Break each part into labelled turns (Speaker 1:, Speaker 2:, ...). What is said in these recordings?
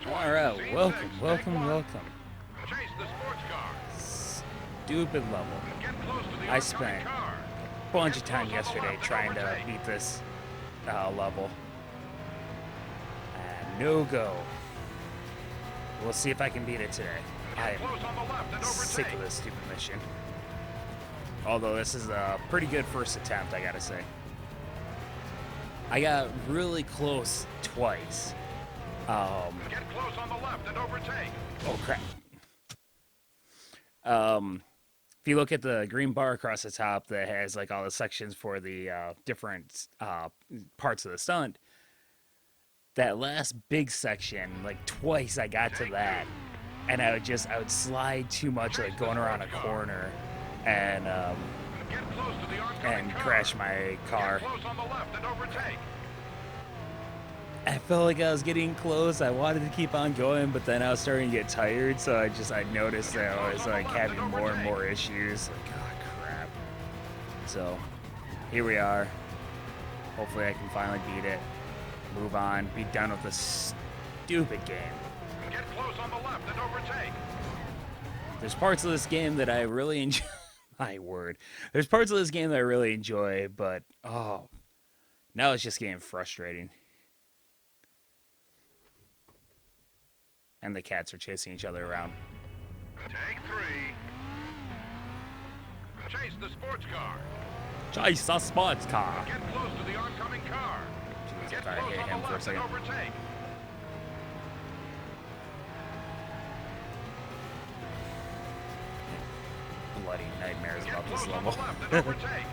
Speaker 1: Alright, welcome. Stupid level. I spent a bunch of time yesterday trying to beat this level. And no go. We'll see if I can beat it today. I am sick of this stupid mission. Although this is a pretty good first attempt, I gotta say. I got really close twice.
Speaker 2: Get close on the left and overtake.
Speaker 1: Oh crap. If you look at the green bar across the top that has like all the sections for the different parts of the stunt, that last big section, like twice I got to that, and I would slide too much, like going around a corner, and crash my car.
Speaker 2: Get close on the left and overtake.
Speaker 1: I felt like I was getting close. I wanted to keep on going, but then I was starting to get tired, so I noticed that I was like having more and more issues. Like, oh crap. So here we are. Hopefully I can finally beat it. Move on. Be done with this stupid game.
Speaker 2: Get close on the left and overtake.
Speaker 1: There's parts of this game that I really enjoy. My word. There's parts of this game that I really enjoy, but oh, now it's just getting frustrating. And the cats are chasing each other around.
Speaker 2: Take 3. Chase the sports car.
Speaker 1: Chase the sports car.
Speaker 2: Get close to the oncoming car.
Speaker 1: Jeez, I
Speaker 2: Get
Speaker 1: thought I
Speaker 2: close
Speaker 1: hit
Speaker 2: on
Speaker 1: him
Speaker 2: the
Speaker 1: for a
Speaker 2: left and
Speaker 1: second.
Speaker 2: overtake.
Speaker 1: Bloody nightmares
Speaker 2: Get
Speaker 1: about
Speaker 2: close
Speaker 1: this
Speaker 2: on the
Speaker 1: level.
Speaker 2: left and overtake.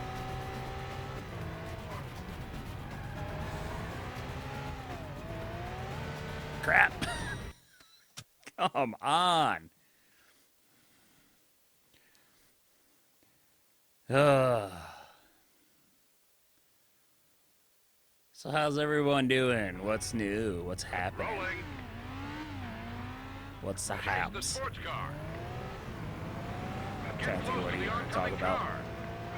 Speaker 1: Crap. Come on. Ugh. So how's everyone doing? What's new? What's happening?
Speaker 2: Rolling.
Speaker 1: What's the
Speaker 2: Chase the
Speaker 1: haps?
Speaker 2: sports car.
Speaker 1: Trying to think of what you want to talk about.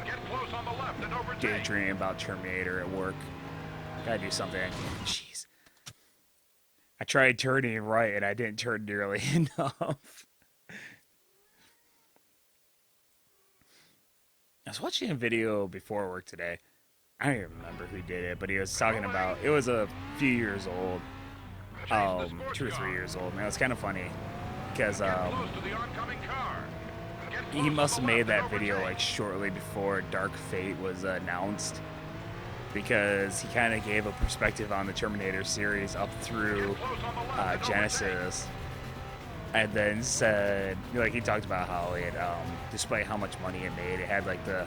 Speaker 2: Get close on the left and overtake.
Speaker 1: Daydreaming about Terminator at work. Gotta do something. Jeez. I tried turning right and I didn't turn nearly enough. I was watching a video before work today. I don't even remember who did it, but he was talking about, it was a few years old. 2 or 3 years old. And it was kind of funny because he must have made that video like shortly before Dark Fate was announced, because he kind of gave a perspective on the Terminator series up through Genesis, and then said, like, he talked about how it, despite how much money it made, it had like the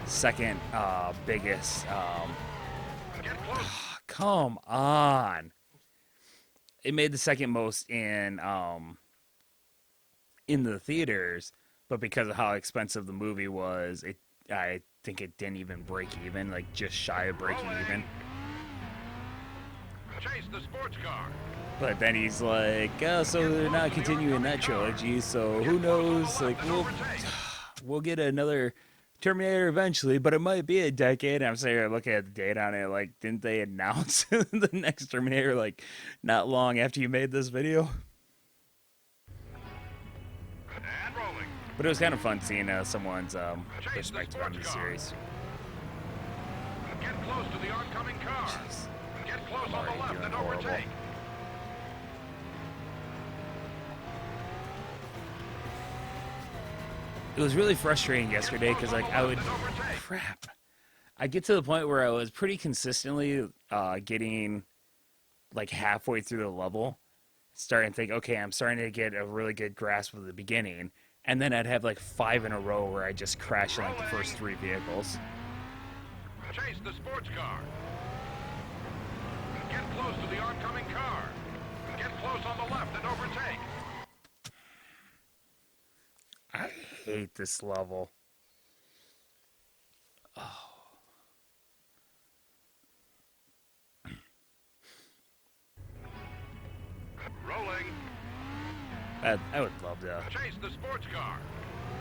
Speaker 1: second biggest. Come on, it made the second most in the theaters, but because of how expensive the movie was, I think it didn't even break even, like just shy of breaking even.
Speaker 2: Chase the sports car.
Speaker 1: But then he's like, oh, so they're not continuing that trilogy, so who knows, like, we'll get another Terminator eventually, but it might be a decade. And I'm sitting here looking at the date on it, like, didn't they announce the next Terminator, like, not long after you made this video?
Speaker 2: And rolling.
Speaker 1: But it was kind of fun seeing someone's perspective on the series.
Speaker 2: Get close to the oncoming car.
Speaker 1: Jeez.
Speaker 2: Get close
Speaker 1: I'm
Speaker 2: on the
Speaker 1: already
Speaker 2: left
Speaker 1: doing
Speaker 2: and
Speaker 1: horrible.
Speaker 2: overtake.
Speaker 1: It was really frustrating yesterday because, like, crap. I get to the point where I was pretty consistently getting, like, halfway through the level, starting to think, okay, I'm starting to get a really good grasp of the beginning, and then I'd have, like, 5 in a row where I just crashed in, like, the first 3 vehicles.
Speaker 2: Chase the sports car. Get close to the oncoming car. Get close on the left and overtake.
Speaker 1: I hate this level. Oh.
Speaker 2: Rolling.
Speaker 1: I would love to.
Speaker 2: Chase the sports car.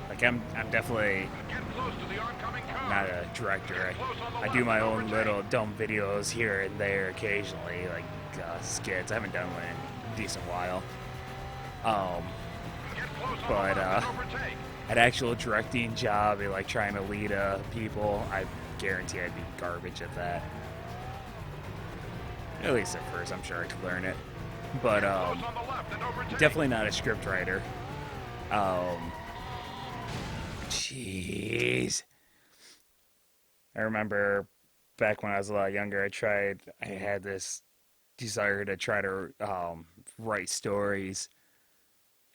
Speaker 1: Like, I'm definitely
Speaker 2: Get close to the oncoming car.
Speaker 1: not a director. I do my own little dumb videos here and there occasionally, like skits. I haven't done one in decent while.
Speaker 2: Get close on
Speaker 1: But
Speaker 2: the left and overtake.
Speaker 1: an actual directing job, like trying to lead people, I guarantee I'd be garbage at that. At least at first, I'm sure I could learn it. But
Speaker 2: Close on the left and overtake.
Speaker 1: definitely not a script writer. Jeez. I remember back when I was a lot younger, I had this desire to try to write stories.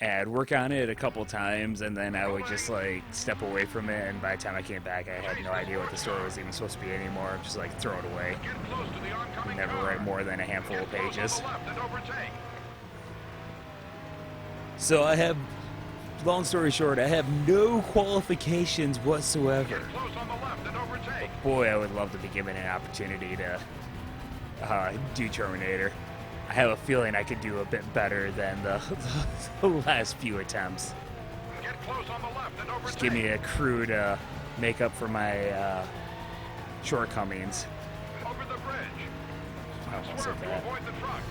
Speaker 1: And I'd work on it a couple times, and then I would just like step away from it. And by the time I came back, I had no idea what the story was even supposed to be anymore. Just like throw it away.
Speaker 2: Get close to the oncoming
Speaker 1: Never
Speaker 2: car.
Speaker 1: write more than a handful of
Speaker 2: Get close
Speaker 1: pages.
Speaker 2: on the left and overtake.
Speaker 1: So I have, long story short, I have no qualifications whatsoever.
Speaker 2: Get close on the left and overtake.
Speaker 1: Boy, I would love to be given an opportunity to do Terminator. I have a feeling I could do a bit better than the last few attempts.
Speaker 2: Get close on the left and overtake.
Speaker 1: Just give me a crew to make up for my shortcomings.
Speaker 2: Over the bridge.
Speaker 1: I almost said
Speaker 2: Swerve to
Speaker 1: that.
Speaker 2: avoid the truck.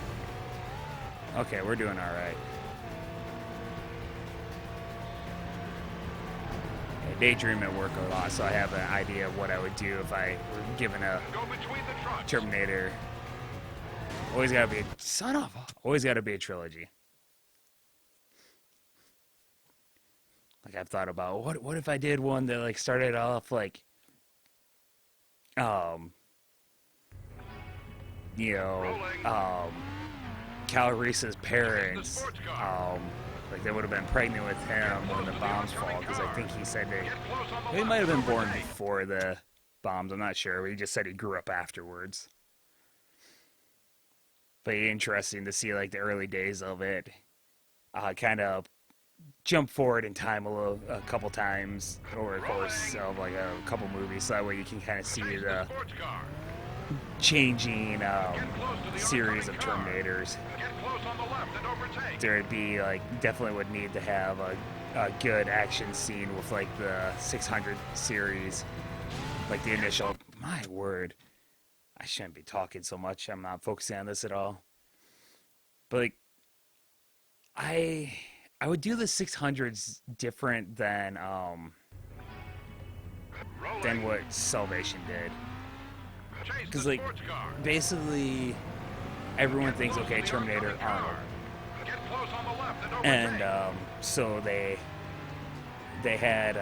Speaker 1: Okay, we're doing all right. I daydream at work a lot, so I have an idea of what I would do if I were given a
Speaker 2: Go between the trucks.
Speaker 1: Terminator. Always gotta be always gotta be a trilogy. Like I've thought about what if I did one that like started off like Cal Reese's parents like they would have been pregnant with him when the bombs fall, because I think he said he might have been born before the bombs, I'm not sure, but he just said he grew up afterwards. But interesting to see like the early days of it. Kind of jump forward in time a couple times over the course of like a couple movies, so that way you can kind of see the
Speaker 2: Sports car.
Speaker 1: changing series of Terminators.
Speaker 2: Get close on the left and overtake.
Speaker 1: There'd be like definitely would need to have a good action scene with like the 600 series, like the initial. My word. I shouldn't be talking so much. I'm not focusing on this at all. But like, I would do the 600s different than what Salvation did.
Speaker 2: Chase
Speaker 1: Because
Speaker 2: the
Speaker 1: like,
Speaker 2: sports car.
Speaker 1: basically, everyone thinks, okay, Terminator, Arnold,
Speaker 2: Get close on the left and overtake.
Speaker 1: and so they had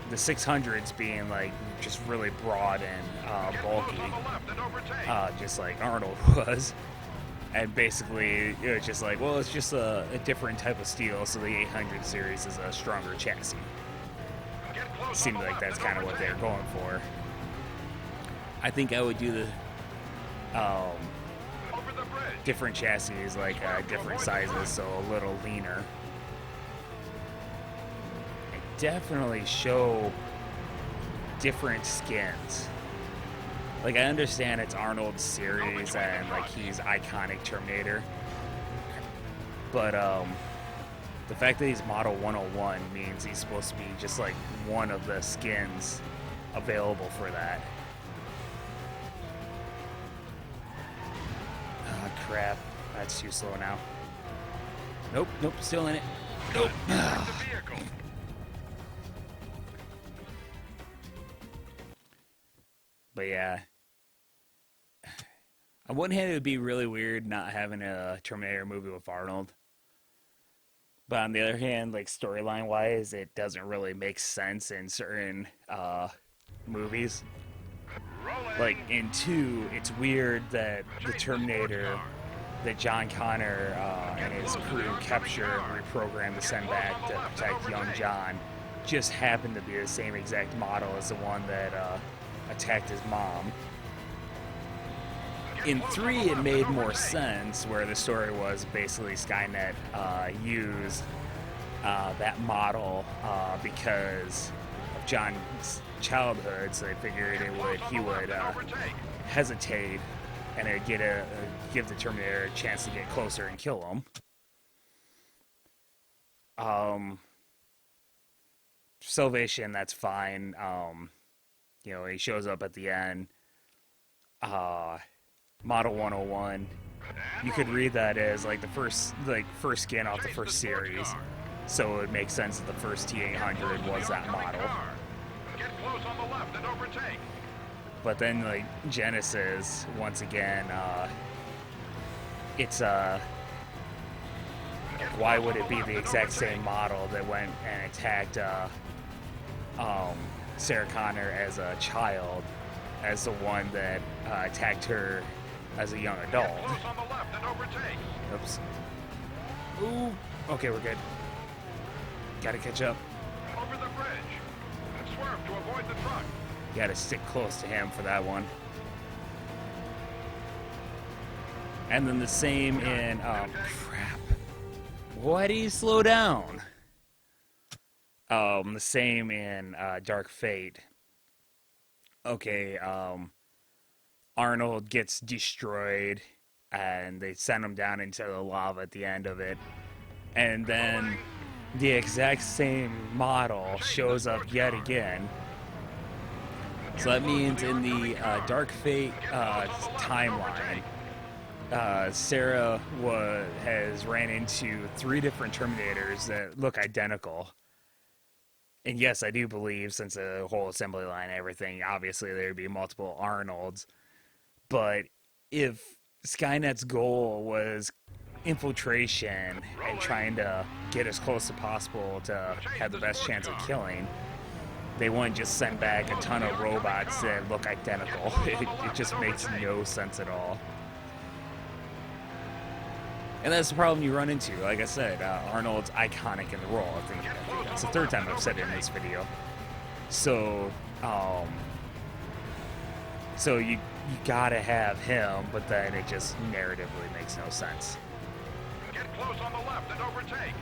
Speaker 1: the 600s being like just really broad and bulky,
Speaker 2: On the left and overtake.
Speaker 1: just like Arnold was. And basically, it was just like, well, it's just a different type of steel, so the 800 series is a stronger chassis.
Speaker 2: Get close on
Speaker 1: Seemed
Speaker 2: the
Speaker 1: like
Speaker 2: left
Speaker 1: that's
Speaker 2: and
Speaker 1: kind of what they're
Speaker 2: overtake.
Speaker 1: going for. I think I would do the
Speaker 2: Over the bridge.
Speaker 1: different chassis, like different sizes, so a little leaner. And definitely show different skins. Like, I understand it's Arnold's series and like he's iconic Terminator, but the fact that he's Model 101 means he's supposed to be just like one of the skins available for that. Ah, crap. That's too slow now. Nope, still in it. Nope.
Speaker 2: Back the vehicle.
Speaker 1: But yeah. On one hand, it would be really weird not having a Terminator movie with Arnold. But on the other hand, like storyline wise, it doesn't really make sense in certain movies.
Speaker 2: Rolling.
Speaker 1: Like in 2, it's weird that the Terminator that John Connor and his crew capture and reprogram to send back to protect young John just happened to be the same exact model as the one that attacked his mom. In 3, it made more sense, where the story was basically Skynet used that model because of John's childhood, so they figured he would hesitate and it'd give the Terminator a chance to get closer and kill him. Salvation, that's fine. He shows up at the end. Model 101, you could read that as like the first skin off the first series. So it would make sense that the first T800 was that model.
Speaker 2: Get close on the left and overtake.
Speaker 1: But then like Genesis, once again, it's why would it be the exact same model that went and attacked Sarah Connor as a child as the one that attacked her as a young adult?
Speaker 2: Close on the left and overtake.
Speaker 1: Oops. Ooh. Okay, we're good. Gotta catch up.
Speaker 2: Over the bridge. And swerve to avoid the truck.
Speaker 1: Gotta stick close to him for that one. And then the same in... Oh, crap. Why do you slow down? The same in Dark Fate. Okay, Arnold gets destroyed, and they send him down into the lava at the end of it. And then the exact same model shows up yet again. So that means in the Dark Fate timeline, Sarah has ran into 3 different Terminators that look identical. And yes, I do believe, since the whole assembly line and everything, obviously there would be multiple Arnolds. But if Skynet's goal was infiltration and trying to get as close as possible to have the best chance of killing, they wouldn't just send back a ton of robots that look identical. It just makes no sense at all. And that's the problem you run into. Like I said, Arnold's iconic in the role. I think that's the 3rd time I've said it in this video. So, so you gotta have him, but then it just narratively makes no sense.
Speaker 2: Get close on the left and overtake.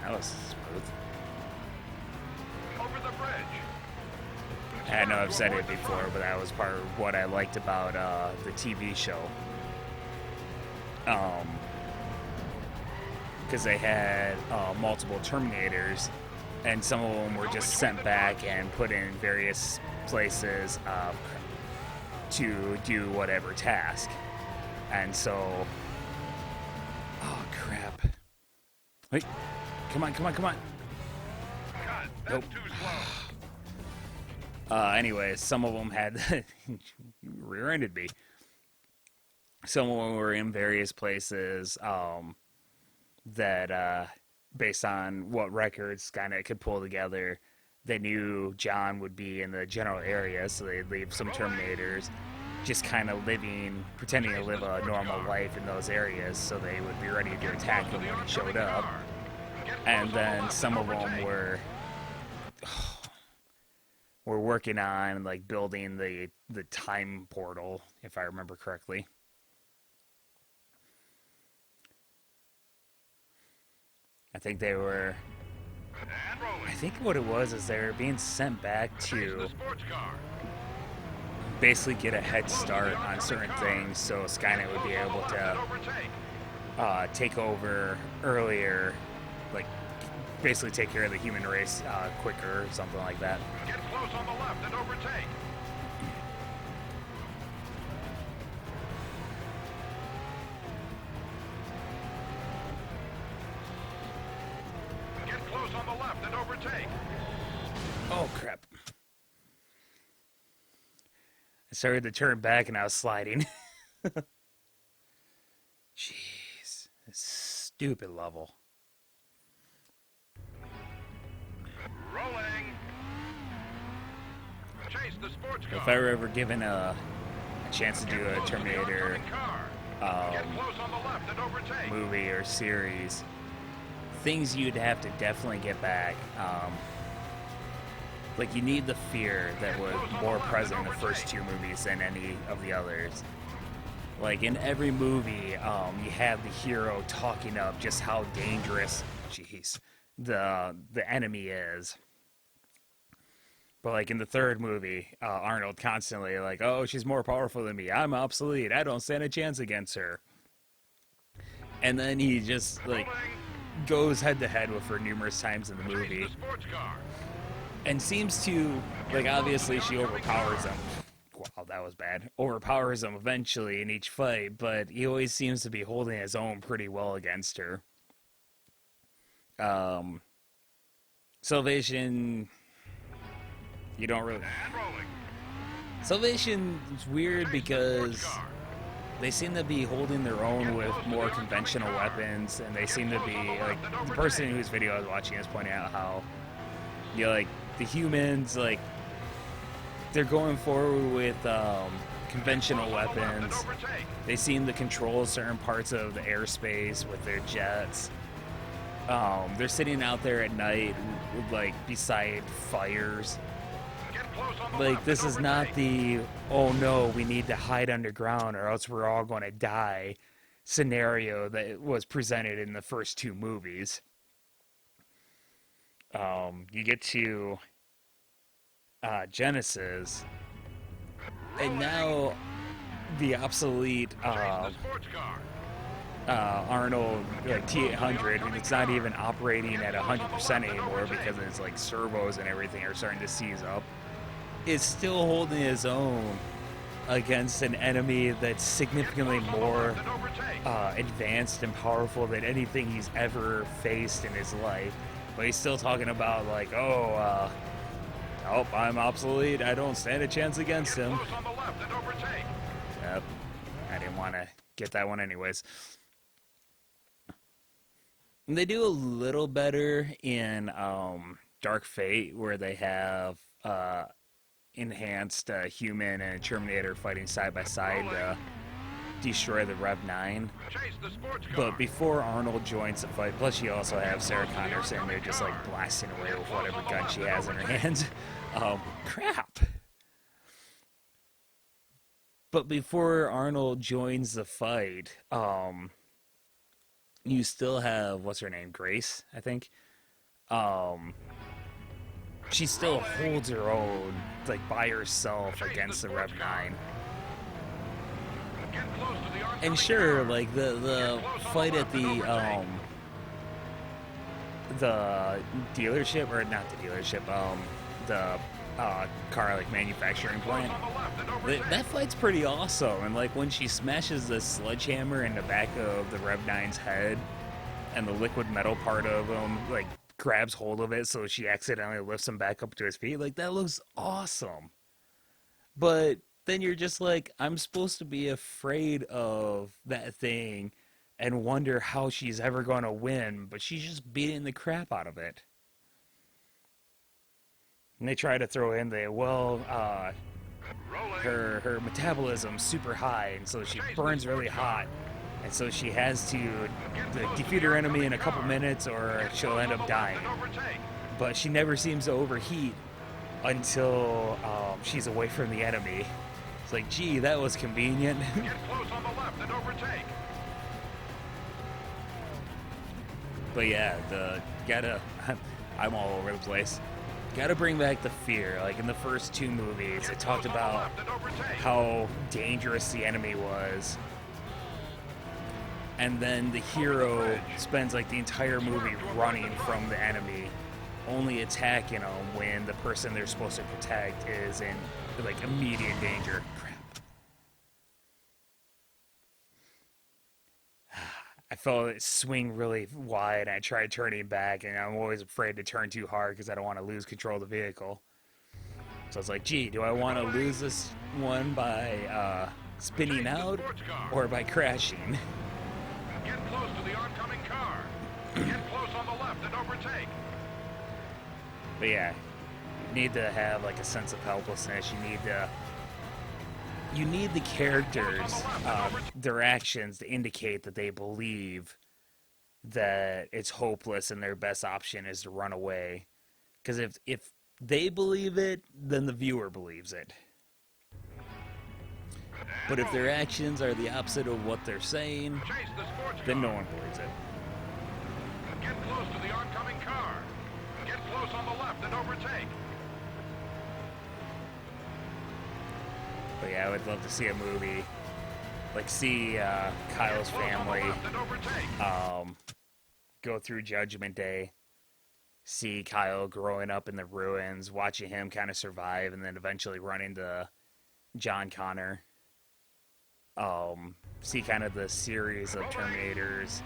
Speaker 1: That was smooth.
Speaker 2: Over the bridge.
Speaker 1: I know I've said it before, but that was part of what I liked about the TV show. Because they had multiple Terminators, and some of them were just sent back and put in various places to do whatever task. And so, oh crap! Wait, come on!
Speaker 2: God, that's
Speaker 1: Nope.
Speaker 2: too slow.
Speaker 1: Anyways, some of them had you rear-ended me. Some of them were in various places that, based on what records Skynet could pull together, they knew John would be in the general area, so they'd leave some Terminators just kind of pretending to live a normal life in those areas, so they would be ready to attack him when he showed up. And then some of them were working on like building the time portal, if I remember correctly. I think what it was is they were being sent back to basically get a head start on certain things, so Skynet would be able to take over earlier, like basically take care of the human race quicker or something like that.
Speaker 2: Get close on the left and overtake. Get close on the left and overtake.
Speaker 1: Oh crap. I started to turn back and I was sliding. Jeez. This stupid level.
Speaker 2: Rolling. Chase the sports car.
Speaker 1: If I were ever given a chance to do a Terminator
Speaker 2: Get close on the left and overtake.
Speaker 1: movie or series, things you'd have to definitely get back. Like, you need the fear that was more present in the first 2 movies than any of the others. Like, in every movie, you have the hero talking up just how dangerous, the enemy is. But, like, in the 3rd movie, Arnold constantly, like, oh, she's more powerful than me. I'm obsolete. I don't stand a chance against her. And then he just, like, goes head-to-head with her numerous times in the movie. And seems to, like, obviously she overpowers him. Wow, that was bad. Overpowers him eventually in each fight, but he always seems to be holding his own pretty well against her. Um, Salvation, you don't really.
Speaker 2: And rolling.
Speaker 1: Salvation is weird
Speaker 2: Chase the sports
Speaker 1: because
Speaker 2: car.
Speaker 1: they seem to be holding their own with more conventional weapons, and they seem to be like the person whose video I was watching is pointing out how like the humans they're going forward with conventional weapons. They seem to control certain parts of the airspace with their jets. They're sitting out there at night, like beside fires. Like this is not the oh no, we need to hide underground or else we're all going to die scenario that was presented in the first two movies. You get to Genesis, and now the obsolete Arnold like T800, it's not even operating at 100% anymore because it's like servos and everything are starting to seize up. Is still holding his own against an enemy that's significantly more advanced and powerful than anything he's ever faced in his life. But he's still talking about like, oh, I'm obsolete. I don't stand a chance against him. Yep. I didn't want to get that one anyways. And they do a little better in Dark Fate, where they have enhanced human and Terminator fighting side by side to destroy the Rev 9. But before Arnold joins the fight, plus you also have Sarah Connor sitting there just like blasting away with whatever gun she has in her hand. Crap. But before Arnold joins the fight, you still have, what's her name, Grace, I think. She still holds her own, like by herself against the Rev 9. And sure, like the fight at the dealership, or not the dealership, the car like manufacturing plant. That fight's pretty awesome, and like when she smashes the sledgehammer in the back of the Rev 9's head, and the liquid metal part of him like grabs hold of it, so she accidentally lifts him back up to his feet. Like that looks awesome. But then you're just like, I'm supposed to be afraid of that thing and wonder how she's ever going to win, but she's just beating the crap out of it. And they try to throw in the, her metabolism's super high, and so she burns really hot. And so she has to defeat her enemy in a couple minutes or she'll end up dying. But she never seems to overheat until she's away from the enemy. It's like, gee, that was convenient.
Speaker 2: Get close on the left and overtake.
Speaker 1: But yeah, I'm all over the place. Gotta bring back the fear. Like in the first two movies, it talked about how dangerous the enemy was. And then the hero spends like the entire movie running from the enemy, only attacking them when the person they're supposed to protect is in like immediate danger. Crap. I felt it swing really wide, and I tried turning back, and I'm always afraid to turn too hard because I don't want to lose control of the vehicle. So I was like, gee, do I want to lose this one by spinning out or by crashing?
Speaker 2: Get close to the oncoming car. Get close on the left and overtake.
Speaker 1: But yeah, you need to have like a sense of helplessness. You need the characters, their actions to indicate that they believe that it's hopeless and their best option is to run away. Because if they believe it, then the viewer believes it. But if their actions are the opposite of what they're saying, then no one believes it.
Speaker 2: Get close to the oncoming car. Get close on the left and overtake.
Speaker 1: But yeah, I would love to see a movie, like see Kyle's family go through Judgment Day, see Kyle growing up in the ruins, watching him kind of survive, and then eventually run into John Connor. See kind of the series of Terminators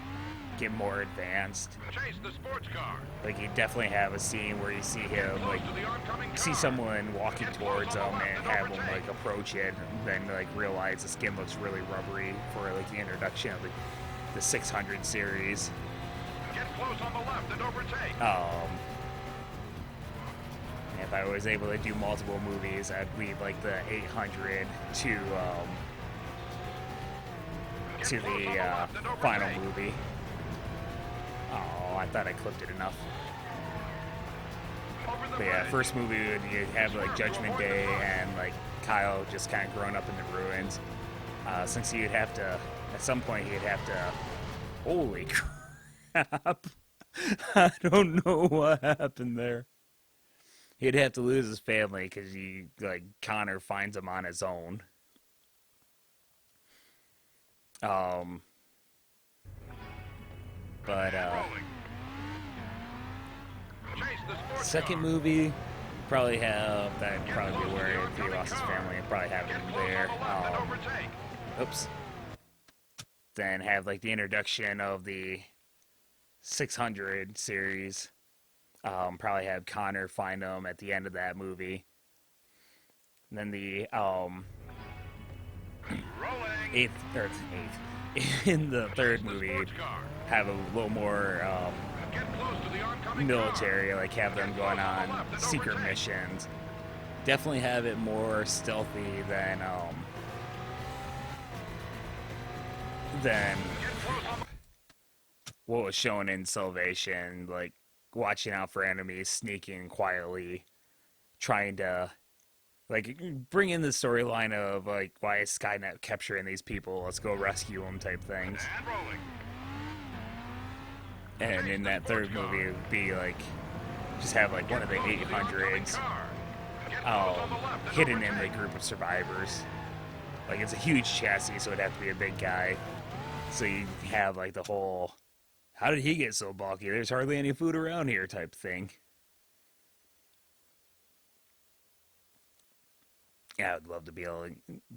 Speaker 1: get more advanced.
Speaker 2: Chase the sports car.
Speaker 1: Like you definitely have a scene where you see him like
Speaker 2: Close to the oncoming car.
Speaker 1: see someone walking towards him and have him like approach it, and then like realize the skin looks really rubbery for like the introduction of the 600 series.
Speaker 2: Get close on the left and overtake.
Speaker 1: If I was able to do multiple movies, I'd leave like the 800 to the final movie. Oh, I thought I clipped it enough. But yeah, first movie you have like Judgment Day and like Kyle just kind of growing up in the ruins. Since you'd have to, at some point you'd have to, holy crap. I don't know what happened there. He'd have to lose his family because Connor finds him on his own. Second movie, probably have that. Probably be where if he lost his family, and probably have him there. Oops. Then have like the introduction of the 600 series. Probably have Connor find him at the end of that movie. And then the eighth in the third movie, have a little more military, like have them going on secret missions. Definitely have it more stealthy than what was shown in Salvation, like watching out for enemies, sneaking quietly, trying to like bring in the storyline of like, why is Skynet capturing these people? Let's go rescue them type things. And in that third movie, it would be like just have like one of the 800s hidden in the group of survivors. Like it's a huge chassis, so it'd have to be a big guy. So you have like the whole, how did he get so bulky? There's hardly any food around here type thing. Yeah, I'd love to be able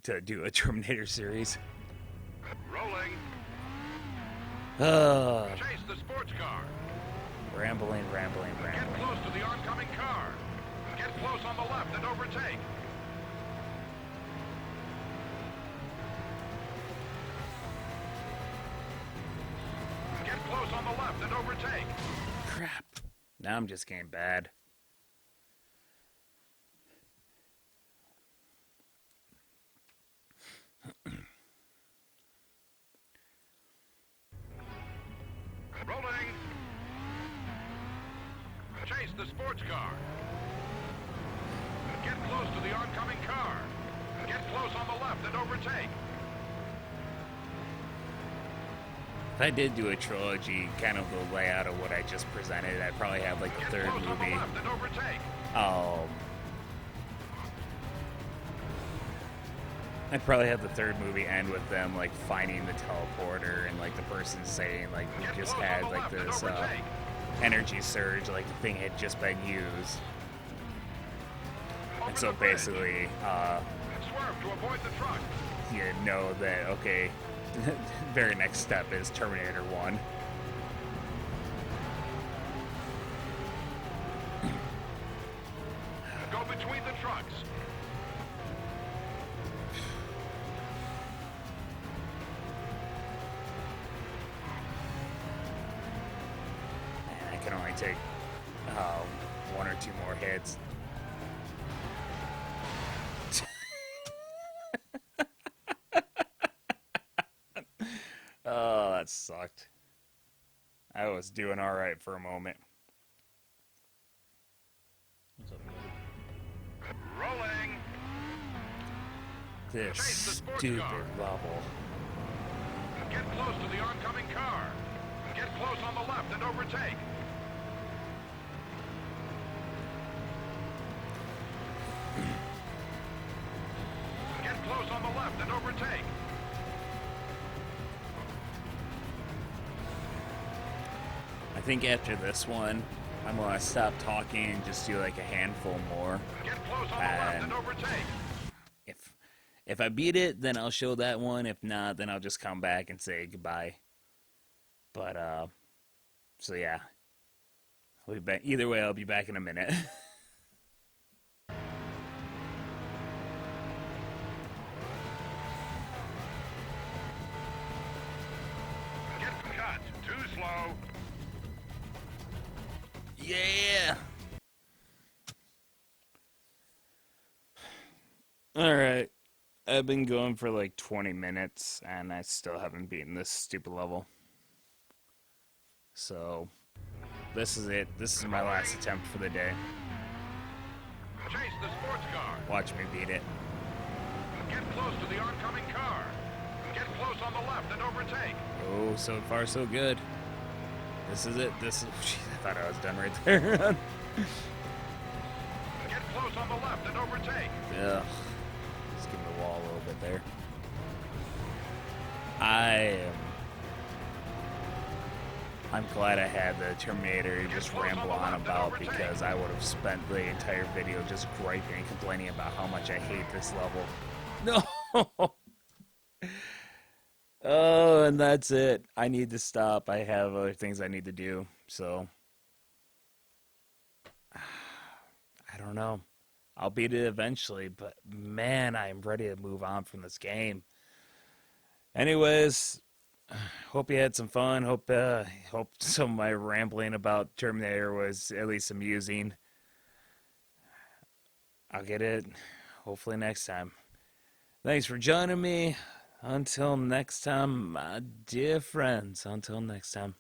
Speaker 1: to do a Terminator series.
Speaker 2: Rolling. Chase the sports car.
Speaker 1: Rambling.
Speaker 2: Get close to the oncoming car. Get close on the left and overtake. Get close on the left and overtake.
Speaker 1: Crap. Now I'm just getting bad.
Speaker 2: Rolling. Chase the sports car. Get close to the oncoming car. Get close on the left and overtake.
Speaker 1: If I did do a trilogy, kind of the layout of what I just presented, I'd probably have like the third movie. I'd probably have the third movie end with them like finding the teleporter and like the person saying like we just had like this energy surge, like the thing had just been used. And so basically, you know that, okay, very next step is Terminator 1.
Speaker 2: Go between the trucks.
Speaker 1: And I can only take one or two more hits. Oh, that sucked. I was doing all right for a moment. What's up, buddy?
Speaker 2: Rolling.
Speaker 1: This stupid level.
Speaker 2: Get close to the oncoming car. Get close on the left and overtake. Get close on the left and overtake.
Speaker 1: I think after this one, I'm going to stop talking and just do like a handful more.
Speaker 2: Get close on the left and overtake.
Speaker 1: If I beat it, then I'll show that one. If not, then I'll just come back and say goodbye. But so yeah, I'll be back. Either way, I'll be back in a minute.
Speaker 2: Get cut. Too slow.
Speaker 1: Yeah. All right. I've been going for like 20 minutes and I still haven't beaten this stupid level. So, this is it. This is my last attempt for the day.
Speaker 2: Chase the sports car.
Speaker 1: Watch me beat it.
Speaker 2: Get close to the oncoming car. Get close on the left and overtake.
Speaker 1: Oh, so far so good. This is it. This is. Geez, I thought I was done right there.
Speaker 2: Get close on the left and overtake.
Speaker 1: Ugh. Just give the wall a little bit there. I'm glad I had the Terminator just ramble on about, because I would have spent the entire video just griping and complaining about how much I hate this level. No! Oh, and that's it. I need to stop. I have other things I need to do, so I don't know. I'll beat it eventually, but man, I'm ready to move on from this game. Anyways, hope you had some fun. Hope some of my rambling about Terminator was at least amusing. I'll get it hopefully next time. Thanks for joining me. Until next time, my dear friends. Until next time.